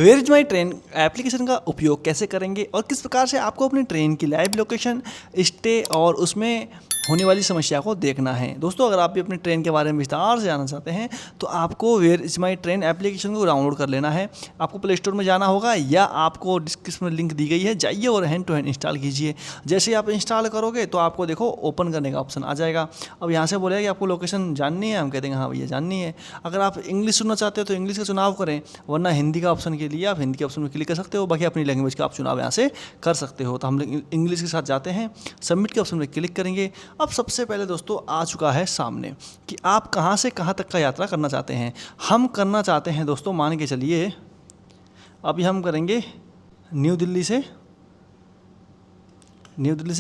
Where is my train application का उपयोग कैसे करेंगे और किस प्रकार से आपको अपनी ट्रेन की लाइव लोकेशन, स्टे और उसमें होने वाली समस्या को देखना है। दोस्तों, अगर आप भी अपनी ट्रेन के बारे में विस्तार से जानना चाहते हैं तो आपको where is my train application को डाउनलोड कर लेना है। आपको प्ले स्टोर में जाना होगा या आपको डिस्क्रिप्शन में लिंक दी गई है, जाइए और हैंड टू हैंड इंस्टॉल कीजिए। जैसे ही आप इंस्टॉल करोगे तो आपको देखो ओपन करने का ऑप्शन आ जाएगा। अब यहाँ से बोलेगा कि आपको लोकेशन जाननी है, हम कह देंगे हाँ भैया जाननी है। अगर आप इंग्लिश सुनना चाहते हो तो इंग्लिश का चुनाव करें, वरना हिंदी का ऑप्शन के लिए आप हिंदी के ऑप्शन में क्लिक कर सकते हो। बाकी अपनी लैंग्वेज का आप चुनाव यहाँ से कर सकते हो। तो हम इंग्लिश के साथ जाते हैं, सबमिट के ऑप्शन में क्लिक करेंगे। अब सबसे पहले दोस्तों आ चुका है सामने कि आप कहाँ से कहाँ तक का यात्रा करना चाहते हैं। हम करना चाहते हैं दोस्तों, मान के चलिए अभी हम करेंगे न्यू दिल्ली से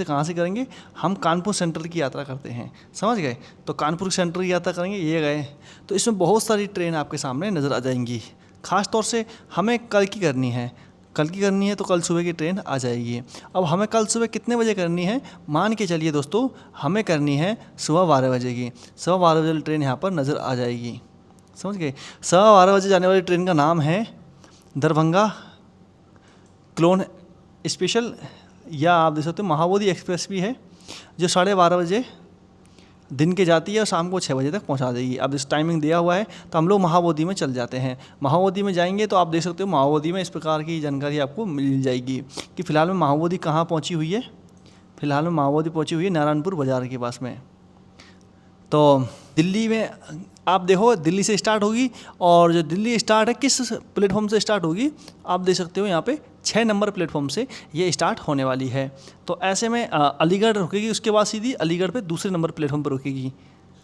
कहाँ से करेंगे, हम कानपुर सेंट्रल की यात्रा करते हैं, समझ गए। तो कानपुर सेंट्रल की यात्रा करेंगे, ये गए। तो इसमें बहुत सारी ट्रेन आपके सामने नज़र आ जाएंगी। ख़ास तौर से हमें कल की करनी है, तो कल सुबह की ट्रेन आ जाएगी। अब हमें कल सुबह कितने बजे करनी है, मान के चलिए दोस्तों हमें करनी है सुबह 12 बजे की। सुबह 12 बजे ट्रेन यहाँ पर नज़र आ जाएगी, समझ गए। सुबह 12 बजे जाने वाली ट्रेन का नाम है दरभंगा क्लोन स्पेशल, या आप देख सकते हो महाबोधि एक्सप्रेस भी है, जो 12:30 बजे दिन के जाती है और शाम को 6 बजे तक पहुंचा देगी। अब इस टाइमिंग दिया हुआ है तो हम लोग महाबोधि में चल जाते हैं। महाबोधि में जाएंगे तो आप देख सकते हो महाबोधि में इस प्रकार की जानकारी आपको मिल जाएगी कि फ़िलहाल में महाबोधि कहाँ पहुंची हुई है। फ़िलहाल में महाबोधि पहुंची हुई है नारायणपुर बाज़ार के पास में। तो दिल्ली में आप देखो दिल्ली से स्टार्ट होगी, और जो दिल्ली स्टार्ट है किस प्लेटफॉर्म से स्टार्ट होगी आप देख सकते हो यहाँ पे 6 नंबर प्लेटफॉर्म से ये स्टार्ट होने वाली है। तो ऐसे में अलीगढ़ रुकेगी, उसके बाद सीधी अलीगढ़ पे दूसरे नंबर प्लेटफॉर्म पर रुकेगी,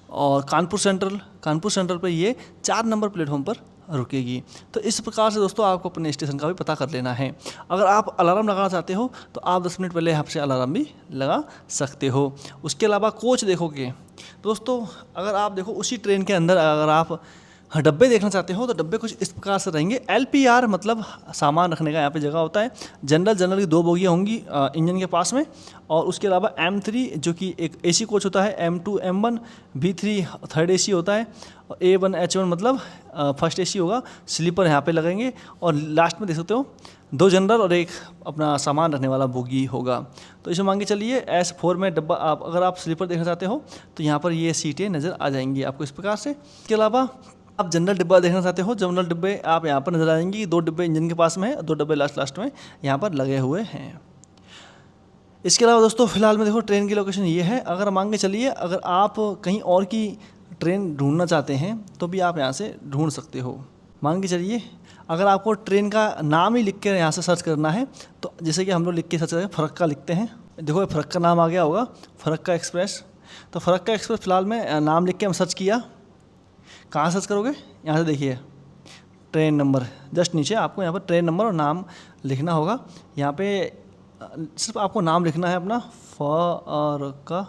और कानपुर सेंट्रल पर ये 4 नंबर प्लेटफॉर्म पर रुकेगी। तो इस प्रकार से दोस्तों आपको अपने स्टेशन का भी पता कर लेना है। अगर आप अलार्म लगाना चाहते हो तो आप 10 मिनट पहले यहाँ से अलार्म भी लगा सकते हो। उसके अलावा कोच देखोगे दोस्तों, अगर आप देखो उसी ट्रेन के अंदर अगर आप डब्बे देखना चाहते हो तो डब्बे कुछ इस प्रकार से रहेंगे। LPR मतलब सामान रखने का यहाँ पे जगह होता है। जनरल की 2 बोगियाँ होंगी इंजन के पास में, और उसके अलावा M3 जो कि एक AC कोच होता है, M2 M1 B3 third AC होता है, और A1 H1 मतलब फर्स्ट AC होगा। स्लीपर यहाँ पे लगेंगे, और लास्ट में देख सकते हो 2 जनरल और एक अपना सामान रखने वाला बोगी होगा। तो इसमें मान के चलिए S4 में डब्बा, अगर आप स्लीपर देखना चाहते हो तो यहाँ पर ये सीटें नज़र आ जाएंगी आपको इस प्रकार से। इसके अलावा आप जनरल डिब्बा देखना चाहते हो, जनरल डिब्बे आप यहाँ पर नज़र आ जाएंगी। 2 डिब्बे इंजन के पास में है, 2 डिब्बे लास्ट में यहाँ पर लगे हुए हैं। इसके अलावा दोस्तों फिलहाल में देखो ट्रेन की लोकेशन ये है। अगर मान के चलिए अगर आप कहीं और की ट्रेन ढूंढना चाहते हैं तो भी आप यहाँ से ढूंढ सकते हो। मान के चलिए अगर आपको ट्रेन का नाम ही लिख के यहाँ से सर्च करना है, तो जैसे कि हम लोग लिख के सर्च करें, फरक्का लिखते हैं। देखो ये फरक्का नाम आ गया होगा, फरक्का एक्सप्रेस। तो फरक्का एक्सप्रेस फिलहाल में नाम लिख के हम सर्च किया। कहाँ सर्च करोगे, यहाँ से देखिए ट्रेन नंबर जस्ट नीचे आपको यहाँ पर ट्रेन नंबर और नाम लिखना होगा। यहाँ पे सिर्फ आपको नाम लिखना है अपना, फरक्का।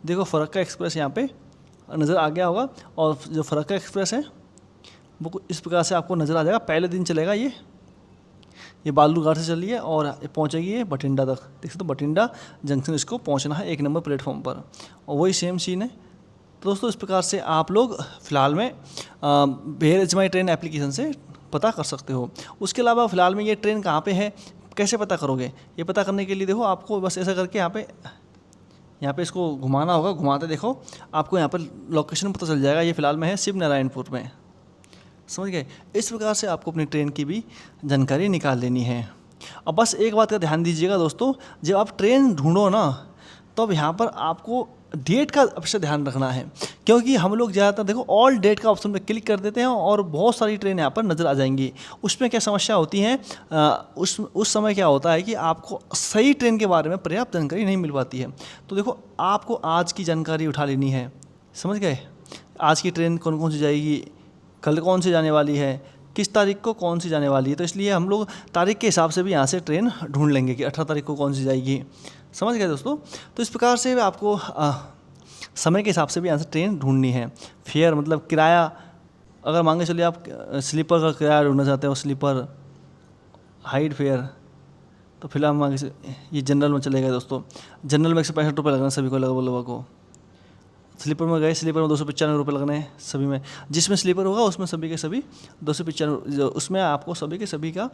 देखो फरक्का एक्सप्रेस यहाँ पे नज़र आ गया होगा, और जो फरक्का एक्सप्रेस है वो इस प्रकार से आपको नज़र आ जाएगा। पहले दिन चलेगा ये बालूरघाट से चलिए और पहुँचेगी ये बठिंडा तक। देख सकते हो बठिंडा जंक्शन इसको पहुँचना है 1 नंबर प्लेटफॉर्म पर, और वही सेम सीन है। तो दोस्तों इस प्रकार से आप लोग फ़िलहाल में where is my train application से पता कर सकते हो। उसके अलावा फ़िलहाल में ये ट्रेन कहाँ पे है, कैसे पता करोगे, ये पता करने के लिए देखो आपको बस ऐसा करके यहाँ पे इसको घुमाना होगा। घुमाते देखो आपको यहाँ पर लोकेशन पता चल जाएगा। ये फ़िलहाल में है शिव नारायणपुर में, समझ गए। इस प्रकार से आपको अपनी ट्रेन की भी जानकारी निकाल लेनी है। अब बस एक बात का ध्यान दीजिएगा दोस्तों, जब आप ट्रेन ढूंढो ना तो अब यहाँ पर आपको डेट का अवश्य ध्यान रखना है, क्योंकि हम लोग ज़्यादातर देखो ऑल डेट का ऑप्शन पे क्लिक कर देते हैं और बहुत सारी ट्रेन यहाँ पर नज़र आ जाएंगी। उसमें क्या समस्या होती है, उस समय क्या होता है कि आपको सही ट्रेन के बारे में पर्याप्त जानकारी नहीं मिल पाती है। तो देखो आपको आज की जानकारी उठा लेनी है, समझ गए। आज की ट्रेन कौन कौन सी जाएगी, कल कौन सी जाने वाली है, किस तारीख को कौन सी जाने वाली है। तो इसलिए हम लोग तारीख के हिसाब से भी यहाँ से ट्रेन ढूंढ लेंगे कि 18 तारीख को कौन सी जाएगी, समझ गए दोस्तों। तो इस प्रकार से आपको समय के हिसाब से भी यहाँ से ट्रेन ढूंढनी है। फेयर मतलब किराया, अगर मान के चलिए आप स्लीपर का किराया ढूंढना चाहते हो, स्लीपर हाइट फेयर, तो फिलहाल मान के ये जनरल में चलेगा दोस्तों। जनरल में 165 रुपये लगना सभी को लगभग को। स्लीपर में गए, स्लीपर में 295 रुपये लगने हैं सभी में। जिसमें स्लीपर होगा उसमें सभी के सभी 295, उसमें आपको सभी के सभी का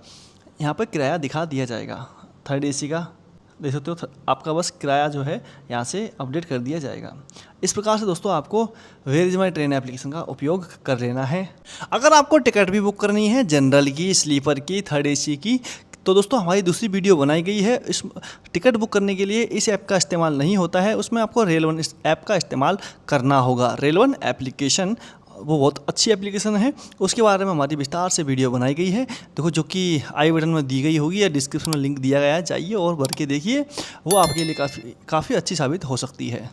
यहाँ पर किराया दिखा दिया जाएगा। थर्ड एसी का देख सकते हो, आपका बस किराया जो है यहाँ से अपडेट कर दिया जाएगा। इस प्रकार से दोस्तों आपको where is my train application का उपयोग कर लेना है। अगर आपको टिकट भी बुक करनी है जनरल की, स्लीपर की, थर्ड एसी की, तो दोस्तों हमारी दूसरी वीडियो बनाई गई है। इस टिकट बुक करने के लिए इस ऐप का इस्तेमाल नहीं होता है, उसमें आपको रेल1 इस ऐप का इस्तेमाल करना होगा। रेल1 एप्लीकेशन वो बहुत अच्छी एप्लीकेशन है, उसके बारे में हमारी विस्तार से वीडियो बनाई गई है। देखो, जो कि आई बटन में दी गई होगी या डिस्क्रिप्शन में लिंक दिया गया है, जाइए और भर के देखिए, वो आपके लिए काफ़ी अच्छी साबित हो सकती है।